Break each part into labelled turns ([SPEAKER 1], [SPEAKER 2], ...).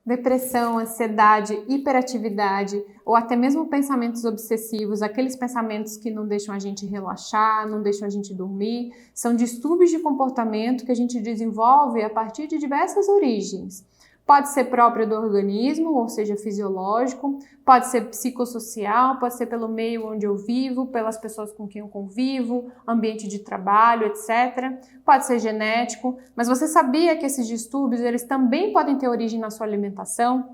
[SPEAKER 1] Depressão, ansiedade, hiperatividade ou até mesmo pensamentos obsessivos, aqueles pensamentos que não deixam a gente relaxar, não deixam a gente dormir, são distúrbios de comportamento que a gente desenvolve a partir de diversas origens. Pode ser próprio do organismo, ou seja, fisiológico, pode ser psicossocial, pode ser pelo meio onde eu vivo, pelas pessoas com quem eu convivo, ambiente de trabalho, etc. Pode ser genético, mas você sabia que esses distúrbios eles também podem ter origem na sua alimentação?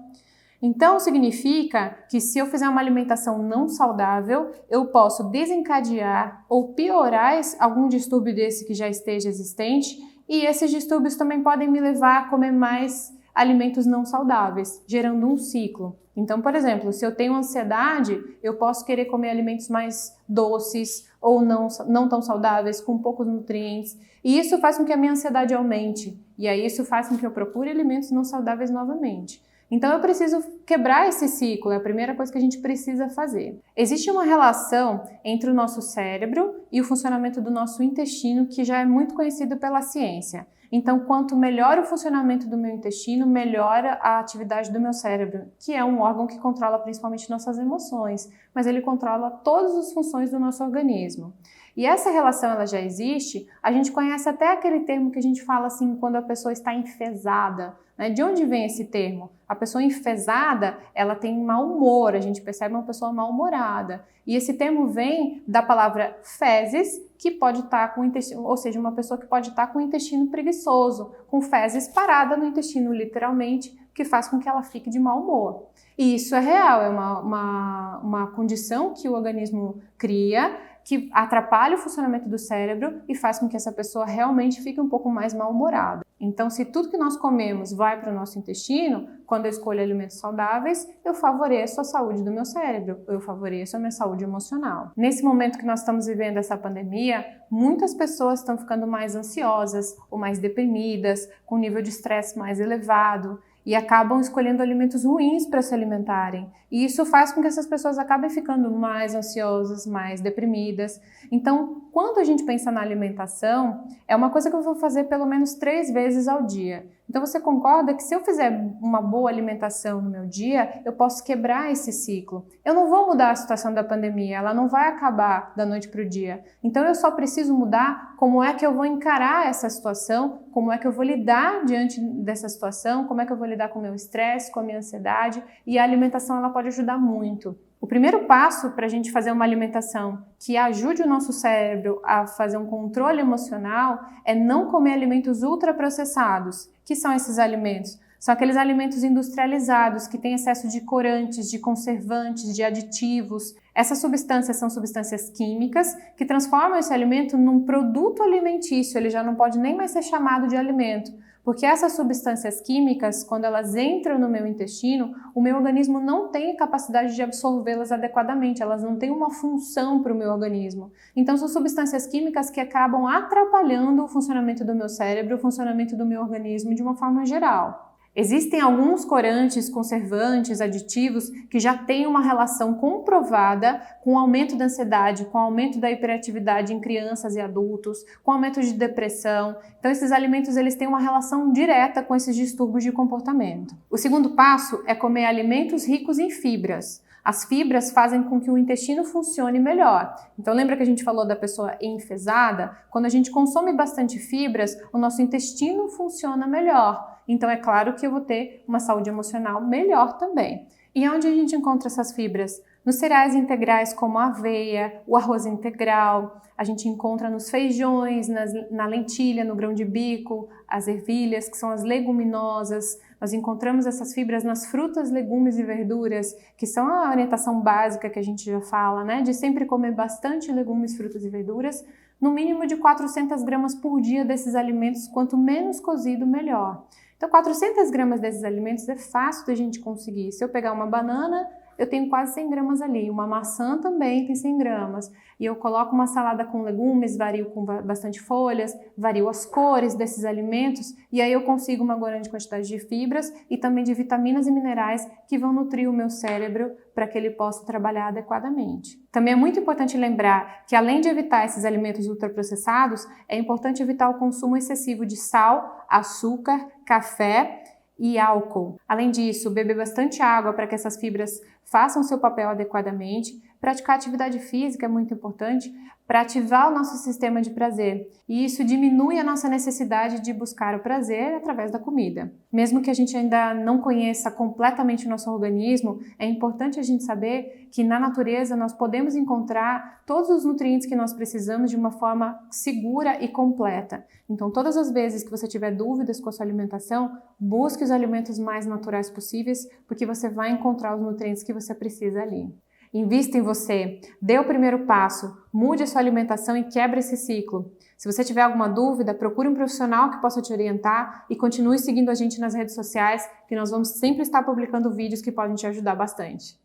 [SPEAKER 1] Então, significa que se eu fizer uma alimentação não saudável, eu posso desencadear ou piorar algum distúrbio desse que já esteja existente, e esses distúrbios também podem me levar a comer mais alimentos não saudáveis, gerando um ciclo. Então, por exemplo, se eu tenho ansiedade, eu posso querer comer alimentos mais doces ou não tão saudáveis, com poucos nutrientes, e isso faz com que a minha ansiedade aumente, e aí isso faz com que eu procure alimentos não saudáveis novamente. Então eu preciso quebrar esse ciclo, é a primeira coisa que a gente precisa fazer. Existe uma relação entre o nosso cérebro e o funcionamento do nosso intestino que já é muito conhecido pela ciência. Então, quanto melhor o funcionamento do meu intestino, melhora a atividade do meu cérebro, que é um órgão que controla principalmente nossas emoções, mas ele controla todas as funções do nosso organismo. E essa relação ela já existe, a gente conhece até aquele termo que a gente fala assim, quando a pessoa está enfesada, né? De onde vem esse termo? A pessoa enfesada, ela tem mau humor, a gente percebe uma pessoa mal-humorada. E esse termo vem da palavra fezes, que pode estar com o intestino, ou seja, uma pessoa que pode estar com o intestino preguiçoso, com fezes parada no intestino, literalmente, que faz com que ela fique de mau humor. E isso é real, é uma condição que o organismo cria, que atrapalha o funcionamento do cérebro e faz com que essa pessoa realmente fique um pouco mais mal-humorada. Então, se tudo que nós comemos vai para o nosso intestino, quando eu escolho alimentos saudáveis, eu favoreço a saúde do meu cérebro, eu favoreço a minha saúde emocional. Nesse momento que nós estamos vivendo essa pandemia, muitas pessoas estão ficando mais ansiosas ou mais deprimidas, com nível de estresse mais elevado, e acabam escolhendo alimentos ruins para se alimentarem. E isso faz com que essas pessoas acabem ficando mais ansiosas, mais deprimidas. Então, quando a gente pensa na alimentação, é uma coisa que eu vou fazer pelo menos 3 vezes ao dia. Então, você concorda que se eu fizer uma boa alimentação no meu dia, eu posso quebrar esse ciclo. Eu não vou mudar a situação da pandemia, ela não vai acabar da noite para o dia. Então, eu só preciso mudar como é que eu vou encarar essa situação, como é que eu vou lidar diante dessa situação, como é que eu vou lidar com o meu estresse, com a minha ansiedade, e a alimentação ela pode ajudar muito. O primeiro passo para a gente fazer uma alimentação que ajude o nosso cérebro a fazer um controle emocional é não comer alimentos ultraprocessados. Que são esses alimentos? São aqueles alimentos industrializados que têm excesso de corantes, de conservantes, de aditivos. Essas substâncias são substâncias químicas que transformam esse alimento num produto alimentício, ele já não pode nem mais ser chamado de alimento. Porque essas substâncias químicas, quando elas entram no meu intestino, o meu organismo não tem capacidade de absorvê-las adequadamente, elas não têm uma função para o meu organismo. Então são substâncias químicas que acabam atrapalhando o funcionamento do meu cérebro, o funcionamento do meu organismo de uma forma geral. Existem alguns corantes, conservantes, aditivos que já têm uma relação comprovada com o aumento da ansiedade, com o aumento da hiperatividade em crianças e adultos, com o aumento de depressão. Então esses alimentos eles têm uma relação direta com esses distúrbios de comportamento. O segundo passo é comer alimentos ricos em fibras. As fibras fazem com que o intestino funcione melhor. Então lembra que a gente falou da pessoa enfesada? Quando a gente consome bastante fibras, o nosso intestino funciona melhor. Então é claro que eu vou ter uma saúde emocional melhor também. E onde a gente encontra essas fibras? Nos cereais integrais como a aveia, o arroz integral, a gente encontra nos feijões, na lentilha, no grão de bico, as ervilhas, que são as leguminosas. Nós encontramos essas fibras nas frutas, legumes e verduras, que são a orientação básica que a gente já fala, né? De sempre comer bastante legumes, frutas e verduras, no mínimo de 400 gramas por dia desses alimentos, quanto menos cozido, melhor. Então, 400 gramas desses alimentos é fácil da gente conseguir. Se eu pegar uma banana, eu tenho quase 100 gramas ali. Uma maçã também tem 100 gramas. E eu coloco uma salada com legumes, vario com bastante folhas, vario as cores desses alimentos e aí eu consigo uma grande quantidade de fibras e também de vitaminas e minerais que vão nutrir o meu cérebro para que ele possa trabalhar adequadamente. Também é muito importante lembrar que além de evitar esses alimentos ultraprocessados, é importante evitar o consumo excessivo de sal, açúcar, café e álcool. Além disso, beber bastante água para que essas fibras façam seu papel adequadamente. Praticar atividade física é muito importante para ativar o nosso sistema de prazer. E isso diminui a nossa necessidade de buscar o prazer através da comida. Mesmo que a gente ainda não conheça completamente o nosso organismo, é importante a gente saber que na natureza nós podemos encontrar todos os nutrientes que nós precisamos de uma forma segura e completa. Então, todas as vezes que você tiver dúvidas com a sua alimentação, busque os alimentos mais naturais possíveis, porque você vai encontrar os nutrientes que você precisa ali. Invista em você, dê o primeiro passo, mude a sua alimentação e quebre esse ciclo. Se você tiver alguma dúvida, procure um profissional que possa te orientar e continue seguindo a gente nas redes sociais, que nós vamos sempre estar publicando vídeos que podem te ajudar bastante.